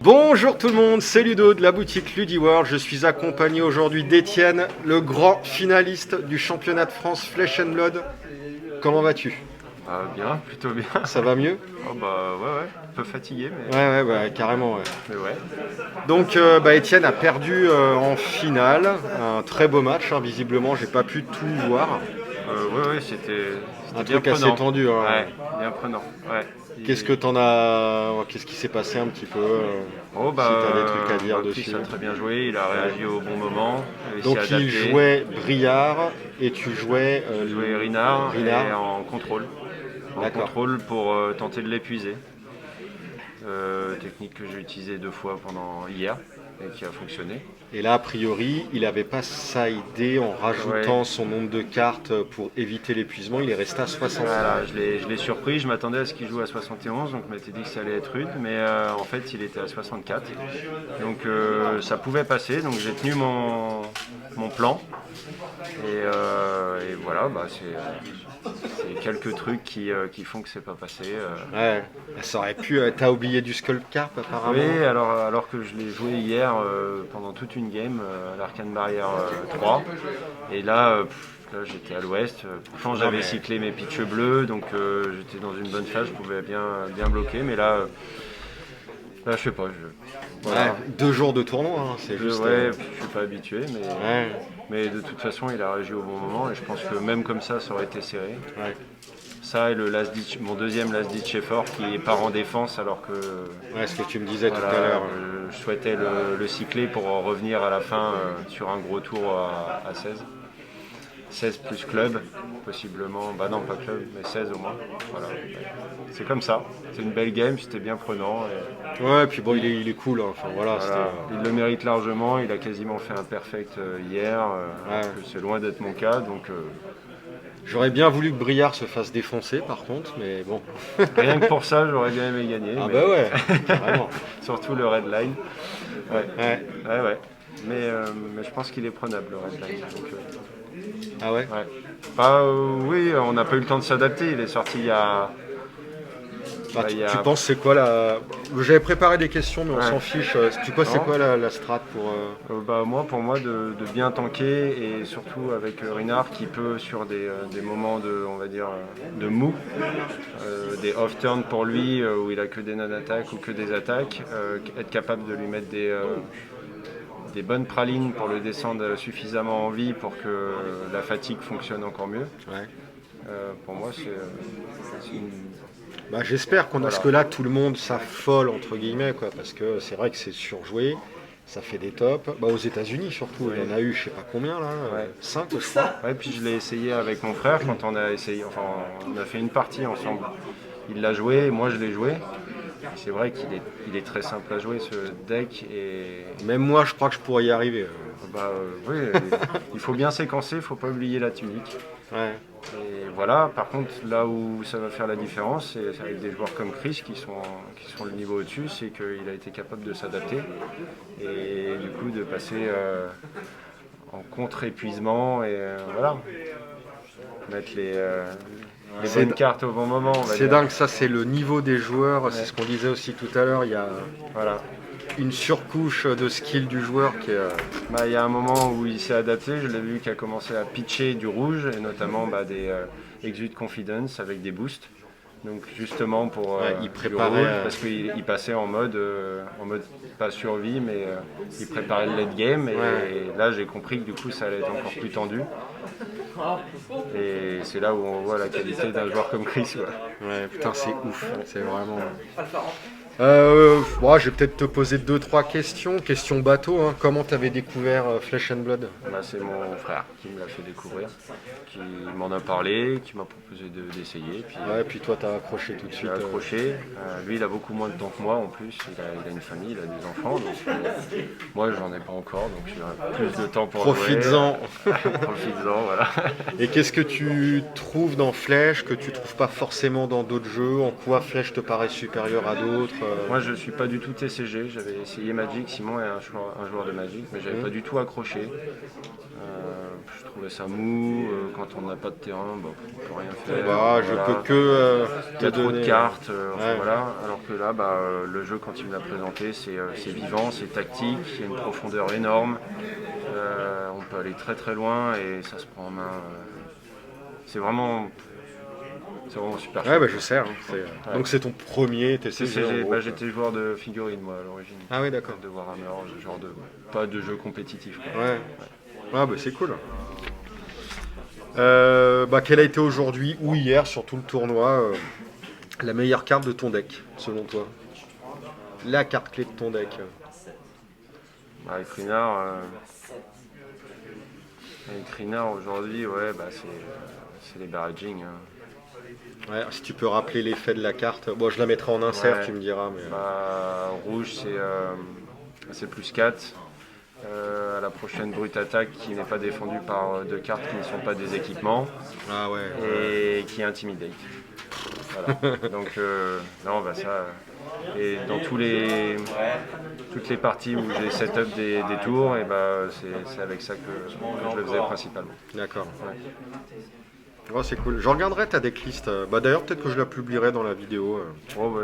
Bonjour tout le monde, c'est Ludo de la boutique LudiWorld. Je suis accompagné aujourd'hui d'Étienne, le grand finaliste du championnat de France Flesh and Blood. Comment vas-tu? Bien, plutôt bien. Ça va mieux? Oh bah ouais, un peu fatigué mais, Carrément. Ouais. mais ouais. Donc Étienne a perdu en finale, un très beau match, hein. Visiblement j'ai pas pu tout voir. C'était Un bien truc assez prenant. tendu. Hein. Ouais, bien prenant. Ouais. Qu'est-ce qui s'est passé un petit peu Oh si t'as des trucs à dire Chris dessus. a très bien joué, il a réagi au bon moment. Donc s'est il adapté. jouait Briard et tu jouais Je jouais Rinard et Rinard. en contrôle. D'accord. Pour tenter de l'épuiser. Technique que j'ai utilisée 2 fois pendant hier et qui a fonctionné. Et là, a priori, il n'avait pas sidé en rajoutant son nombre de cartes pour éviter l'épuisement. Il est resté à 60. Voilà, je l'ai surpris, je m'attendais à ce qu'il joue à 71, donc je m'étais dit que ça allait être rude, mais en fait il était à 64. Donc ça pouvait passer, donc j'ai tenu mon plan. Et voilà, c'est quelques trucs qui font que c'est pas passé. Ouais, ça aurait pu. T'as oublié du Skull Carp apparemment. Oui, alors que je l'ai joué hier pendant toute une game à l'Arcane Barrière 3. Et là, j'étais à l'ouest. Pourtant j'avais cyclé mes pitchs bleus, donc j'étais dans une bonne phase, je pouvais bien bloquer. Mais là je sais pas. Voilà. Ouais, 2 jours de tournoi, hein, c'est juste. Ouais, je suis pas habitué, mais de toute façon il a réagi au bon moment et je pense que même comme ça aurait été serré. Ouais. Ça et mon deuxième last ditch effort qui part en défense alors que. Ouais, ce que tu me disais tout à l'heure. Je souhaitais le cycler pour revenir à la fin sur un gros tour à 16. 16 plus club, possiblement. Bah non, pas club, mais 16 au moins. Voilà. C'est comme ça. C'est une belle game, c'était bien prenant. Ouais, puis bon, il est cool. Hein. Enfin, voilà. Il le mérite largement. Il a quasiment fait un perfect hier. C'est loin d'être mon cas, donc. J'aurais bien voulu que Briard se fasse défoncer par contre, mais bon. Rien que pour ça, j'aurais bien aimé gagner. Ah bah ouais, carrément. Surtout le red line. Ouais. Mais je pense qu'il est prenable le red line. Donc, ah ouais. Oui, on n'a pas eu le temps de s'adapter. Il est sorti il y a. Tu penses c'est quoi la. J'avais préparé des questions, mais on s'en fiche. Tu penses c'est quoi la strat pour. Pour moi, de bien tanker et surtout avec Rinard qui peut sur des moments on va dire, de mou, des off-turns pour lui où il a que des non-attaques ou que des attaques, être capable de lui mettre des bonnes pralines pour le descendre suffisamment en vie pour que la fatigue fonctionne encore mieux. Ouais. Pour moi, c'est une. J'espère parce que là tout le monde s'affole entre guillemets quoi, parce que c'est vrai que c'est surjoué, ça fait des tops. Aux États-Unis surtout, il y en a eu je sais pas combien là, 5 je crois. Ouais, puis je l'ai essayé avec mon frère quand on a essayé, enfin on a fait une partie ensemble. Il l'a joué, moi je l'ai joué. C'est vrai qu'il est très simple à jouer ce deck et. Même moi je crois que je pourrais y arriver. Oui, il faut bien séquencer, il faut pas oublier la tunique. Ouais. Et voilà, par contre, là où ça va faire la différence, c'est avec des joueurs comme Chris qui sont le niveau au-dessus, c'est qu'il a été capable de s'adapter et du coup de passer en contre-épuisement et voilà, mettre les bonnes cartes au bon moment. C'est dingue, ça c'est le niveau des joueurs, c'est ce qu'on disait aussi tout à l'heure, il y a une surcouche de skill du joueur qui est. Il y a un moment où il s'est adapté, je l'ai vu qu'il a commencé à pitcher du rouge et notamment des Exude Confidence avec des boosts. Donc justement pour il préparait rouge, parce qu'il passait en mode pas survie mais il préparait le late game et là j'ai compris que du coup ça allait être encore plus tendu. Et c'est là où on voit la qualité d'un joueur comme Chris. Ouais, putain c'est ouf, c'est vraiment. Je vais peut-être te poser 2-3 questions. Question bateau, hein. Comment tu avais découvert Flesh and Blood? C'est mon frère qui me l'a fait découvrir, qui m'en a parlé, qui m'a proposé d'essayer. Puis toi tu as accroché tout de suite. J'ai accroché. Lui il a beaucoup moins de temps que moi en plus, il a une famille, il a des enfants. Donc, moi j'en ai pas encore, donc j'ai plus de temps pour Profites-en. Profites-en, voilà. Et qu'est-ce que tu trouves dans Flesh que tu trouves pas forcément dans d'autres jeux? En quoi Flesh te paraît supérieur à d'autres? Moi, je suis pas du tout TCG. J'avais essayé Magic. Simon est un joueur de Magic, mais j'avais pas du tout accroché. Je trouvais ça mou. Quand on n'a pas de terrain, bah, on peut rien faire. Bah, je Voilà. peux que Il y a te trop de donner. cartes, enfin, Ouais. voilà. Alors que là, bah, le jeu, quand il me l'a présenté, c'est vivant, c'est tactique, il y a une profondeur énorme. On peut aller très très loin et ça se prend en main. C'est vraiment, c'est vraiment super Ouais, chouette. bah, je sais. Hein, Ouais. Donc c'est ton premier TCG. TCG, en gros, bah, quoi. j'étais joueur de figurines moi à l'origine. Ah oui, d'accord. De Warhammer, genre de pas de jeu compétitif. Quoi. Ouais. Ah bah c'est cool. Bah, quelle a été aujourd'hui ou hier sur tout le tournoi la meilleure carte de ton deck, selon toi? La carte clé de ton deck. Avec Rinard, aujourd'hui, ouais, bah, c'est les barraging. Ouais, si tu peux rappeler l'effet de la carte. Bon, je la mettrai en insert, Ouais. tu me diras. Mais... Bah, rouge, c'est plus 4. À la prochaine brute attaque qui n'est pas défendue par deux cartes qui ne sont pas des équipements Ah ouais. et qui intimidate. Voilà. Donc non, bah ça. Et dans toutes les parties où j'ai setup des tours, et bah c'est avec ça que je le faisais principalement. D'accord. Ouais. Oh, c'est cool. Je regarderai ta decklist. Bah, d'ailleurs, peut-être que je la publierai dans la vidéo. Bon, bah,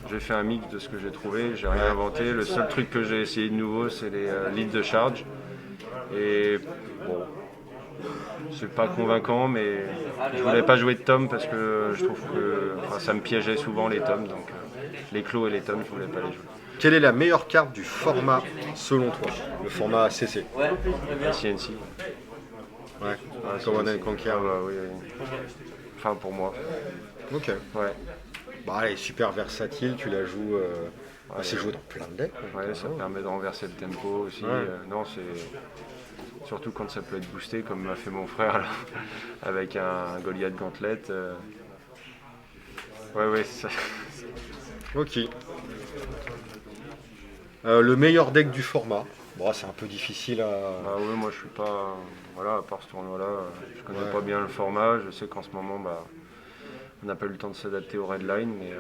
j'ai fait un mix de ce que j'ai trouvé, j'ai rien inventé. Le seul truc que j'ai essayé de nouveau, c'est les leads de charge. Et bon, c'est pas convaincant, mais je voulais pas jouer de tomes parce que je trouve que ça me piégeait souvent les tomes. Donc les clos et les tomes, je voulais pas les jouer. Quelle est la meilleure carte du format, selon toi? Le format CC. La CNC. Ouais. Ah, Command CNC. and Conquer. Ah, bah, oui, oui. Enfin, pour moi. Ok. Ouais. Bah, elle est super versatile. Tu la joues. Bah, c'est joué dans plein de decks. Ouais, ça permet de renverser le tempo aussi. Ouais. Non, c'est surtout quand ça peut être boosté, comme m'a fait mon frère là, avec un Goliath Gauntlet. Ouais, ça. Ok. Le meilleur deck du format. Bon, c'est un peu difficile à. Bah ouais, moi je suis pas. Voilà, à part ce tournoi-là, je connais Ouais. pas bien le format. Je sais qu'en ce moment, bah, on n'a pas eu le temps de s'adapter au red line, mais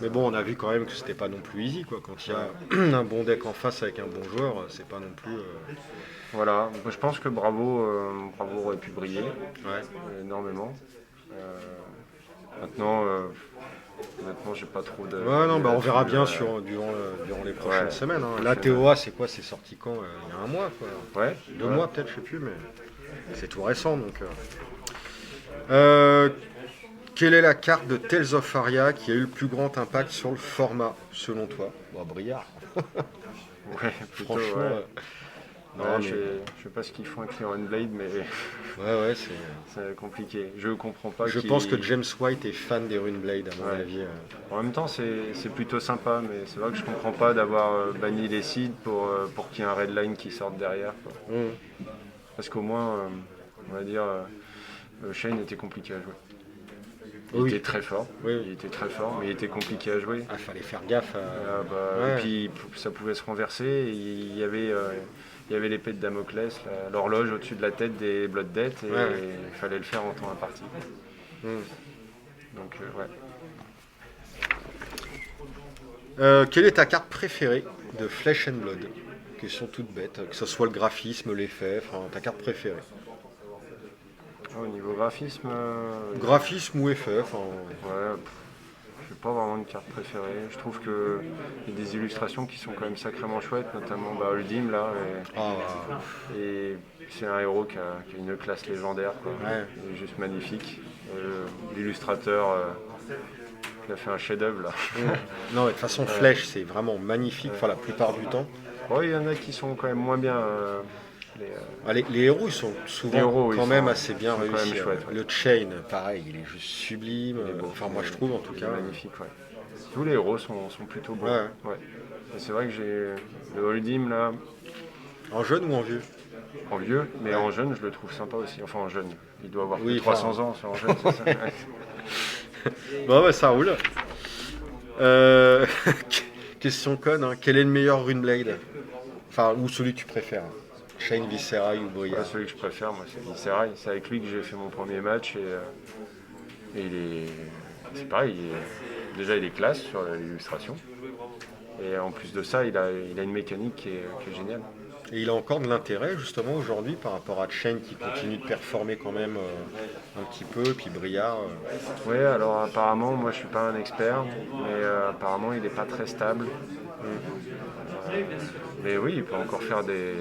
Mais bon, on a vu quand même que c'était pas non plus easy, quoi. Quand il y a un bon deck en face avec un bon joueur, c'est pas non plus. voilà. Moi, je pense que Bravo aurait pu briller Ouais. énormément. Maintenant, honnêtement, j'ai pas trop de. Ouais, non, bah on verra bien là-dessus, durant les prochaines Ouais. semaines. Hein. La TOA, c'est quoi? C'est sorti quand? Il y a un mois, quoi. Ouais. 2 mois, peut-être, je sais plus, mais c'est tout récent, donc. Quelle est la carte de Tales of Aria qui a eu le plus grand impact sur le format, selon toi? Bon, Briard, Ouais, plutôt, franchement. ouais. Non, Ouais, mais- je sais pas ce qu'ils font avec les Runblade, mais Ouais, c'est. c'est compliqué. Je comprends pas. Je pense que James White est fan des Runeblade, à mon Ouais. avis. En même temps, c'est plutôt sympa, mais c'est vrai que je comprends pas d'avoir banni les seeds pour qu'il y ait un red line qui sorte derrière. Quoi. Parce qu'au moins, on va dire, Shane était compliqué à jouer. Il Oui. était très fort, Oui. il était très fort, mais il était compliqué à jouer. Ah, fallait faire gaffe. Et Ouais. puis ça pouvait se renverser. Et il y avait l'épée de Damoclès, l'horloge au-dessus de la tête des Blood Debt, et Ouais. il fallait le faire en temps imparti. Hmm. Donc ouais. Quelle est ta carte préférée de Flesh and Blood? Question toute bête, que ce soit le graphisme, l'effet, enfin ta carte préférée. Au niveau graphisme, Graphisme ou effet, enfin. ouais, j'ai pas vraiment de carte préférée. Je trouve qu'il y a des illustrations qui sont quand même sacrément chouettes, notamment Uldim là. Ah, Et c'est un héros qui a une classe légendaire, quoi. Ouais. Il est juste magnifique. L'illustrateur, il a fait un chef-d'œuvre là. non, mais de toute façon, Flèche, c'est vraiment magnifique, enfin la plupart du temps. Bon, il y en a qui sont quand même moins bien. Les héros, ils sont souvent Les héros, quand ils même sont- assez bien sont quand réussis. même chouettes, ouais. Le Chain, pareil, il est juste sublime. Il est beau. Enfin, moi je trouve en tout Il cas. est magnifique, ouais. Tous les héros sont plutôt beaux. Ouais. Ouais. Et c'est vrai que j'ai le Uldim là, En jeune ou en vieux? en vieux, mais en jeune, je le trouve sympa aussi. Enfin, en jeune. Il doit avoir plus Oui, de 300 ans, c'est en jeune, c'est ça. Ouais. Bon, ouais, ça roule. Question conne, hein. Quel est le meilleur Runeblade? Enfin, ou celui que tu préfères? Shane, Viscera ou Briar? Celui que je préfère, moi, c'est Visceral. C'est avec lui que j'ai fait mon premier match et il est. C'est pareil, déjà il est classe sur l'illustration. Et en plus de ça, il a une mécanique qui est géniale. Et il a encore de l'intérêt justement aujourd'hui par rapport à Chain qui continue de performer quand même un petit peu, puis Briard. Oui, alors apparemment, moi je suis pas un expert, mais apparemment il n'est pas très stable. Mais oui, il peut encore faire des...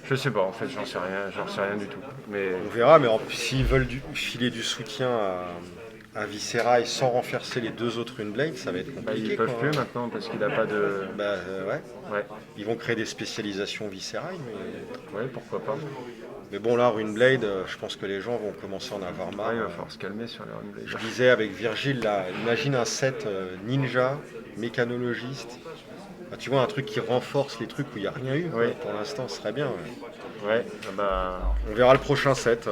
Je sais pas, en fait, j'en sais rien du tout. Mais On verra, mais s'ils veulent filer du soutien à Viscera et sans renverser les deux autres Runeblade, ça va être compliqué. Ils peuvent quoi, plus maintenant parce qu'il n'a pas de... Ouais. Ouais, Ils vont créer des spécialisations Viscera, mais... ouais, pourquoi pas. Mais bon, là, Runeblade, je pense que les gens vont commencer à en avoir marre. Ouais, il va falloir se calmer sur les Runeblade. Je disais avec Virgile, là, imagine un set ninja, mécanologiste. Ah, tu vois, un truc qui renforce les trucs où il n'y a rien eu. Quoi. Oui. Pour l'instant, ce serait bien. Ouais, On verra le prochain set.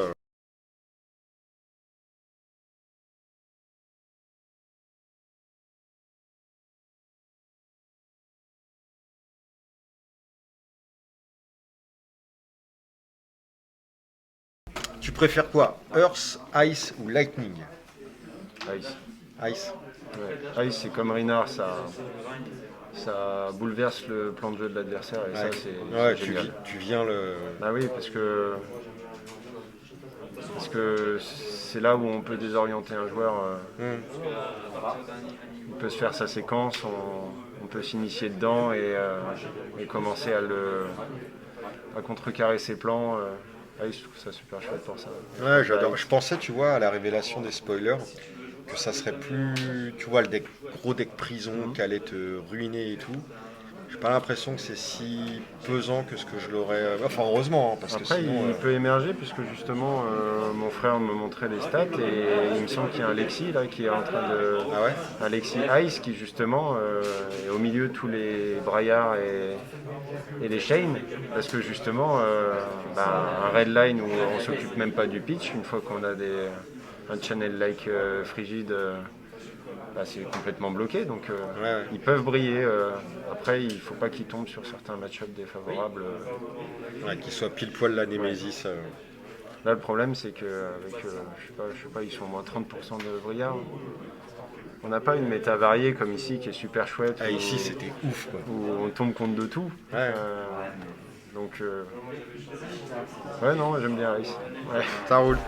Tu préfères quoi? Earth, Ice ou Lightning? Ice. Ice. Ouais. Ice, c'est comme Reinhardt, ça bouleverse le plan de jeu de l'adversaire et ça, c'est génial. Tu viens le... Bah oui, parce que c'est là où on peut désorienter un joueur. Il peut se faire sa séquence, on peut s'initier dedans et commencer à contrecarrer ses plans. Je trouve ça super chouette pour ça. Ouais, j'adore. Je pensais, tu vois, à la révélation des spoilers, que ça serait plus, tu vois, le gros deck prison qui allait te ruiner et tout. J'ai pas l'impression que c'est si pesant que ce que je l'aurais. Enfin, heureusement, parce Après, que sinon. il peut émerger puisque justement mon frère me montrait les stats et il me semble qu'il y a un Lexi là qui est en train de. Ah ouais? Un Lexi Ice qui justement est au milieu de tous les braillards et les chains parce que justement un red line où on s'occupe même pas du pitch une fois qu'on a un channel like frigide. C'est complètement bloqué, donc Ouais. ils peuvent briller. Après, il ne faut pas qu'ils tombent sur certains match-ups défavorables. Ouais, qu'il soit pile poil la Némésis. Là, le problème, c'est qu'avec, je sais pas, ils sont au moins 30% de brillards. On n'a pas une méta variée comme ici qui est super chouette. Ici, c'était ouf, quoi. Où on tombe compte de tout. Ouais. Donc, ouais, non, j'aime bien Ice. Ouais. Ça roule.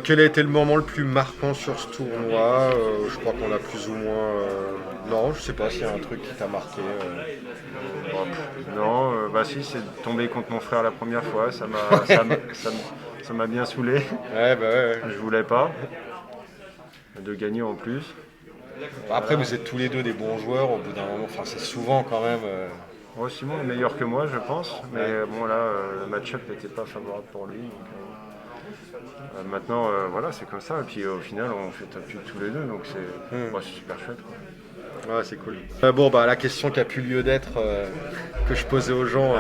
Quel a été le moment le plus marquant sur ce tournoi? Je crois qu'on a plus ou moins... Non, je sais pas s'il y a un truc qui t'a marqué. Non, si, c'est de tomber contre mon frère la première fois, ça m'a bien saoulé. Ouais. Je voulais pas. De gagner en plus. Après, vous êtes tous les deux des bons joueurs au bout d'un moment. Enfin, c'est souvent quand même... Simon est meilleur que moi, je pense. Mais bon, là, le match-up n'était pas favorable pour lui. Donc, maintenant, voilà, c'est comme ça. Et puis au final, on fait top 8 tous les deux. Donc c'est super chouette. Quoi. Ouais, c'est cool. La question qui a plus lieu d'être, que je posais aux gens,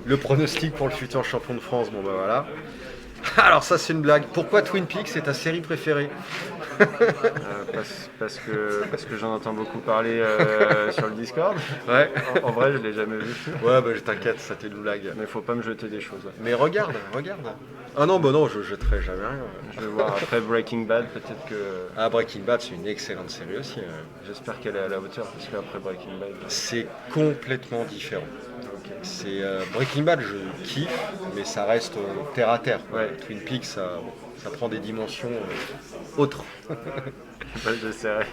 le pronostic pour le futur champion de France, voilà. Alors ça c'est une blague. Pourquoi Twin Peaks c'est ta série préférée? Parce que j'en entends beaucoup parler sur le Discord. Ouais. En vrai, je l'ai jamais vu. Ouais, je t'inquiète, ça t'est une blague. Mais faut pas me jeter des choses. Mais regarde. Ah non, je jetterai jamais rien. Je vais voir après Breaking Bad, peut-être que. Ah, Breaking Bad, c'est une excellente série aussi. J'espère qu'elle est à la hauteur, parce qu'après Breaking Bad. C'est complètement différent. C'est Breaking Bad, je kiffe, mais ça reste terre à terre. Ouais. Twin Peaks, ça prend des dimensions autres. J'essaierai.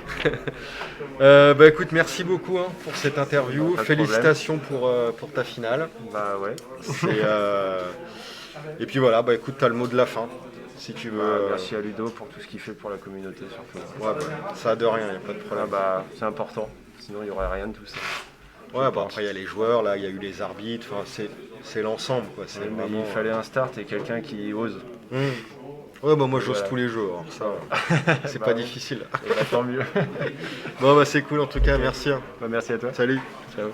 Écoute, merci beaucoup pour cette interview. Félicitations pour ta finale. Ouais. Et puis voilà, écoute, t'as le mot de la fin. Si tu veux. Merci à Ludo pour tout ce qu'il fait pour la communauté surtout. Ouais, ça a de rien, il n'y a pas de problème. C'est important, sinon il n'y aurait rien de tout ça. Ouais, après il y a les joueurs, là il y a eu les arbitres, c'est l'ensemble quoi. Mais il fallait un start et quelqu'un qui ose. Ouais, moi j'ose tous les jeux, alors ça c'est pas difficile. Tant mieux. C'est cool en tout cas, merci. Merci à toi. Salut. Ciao.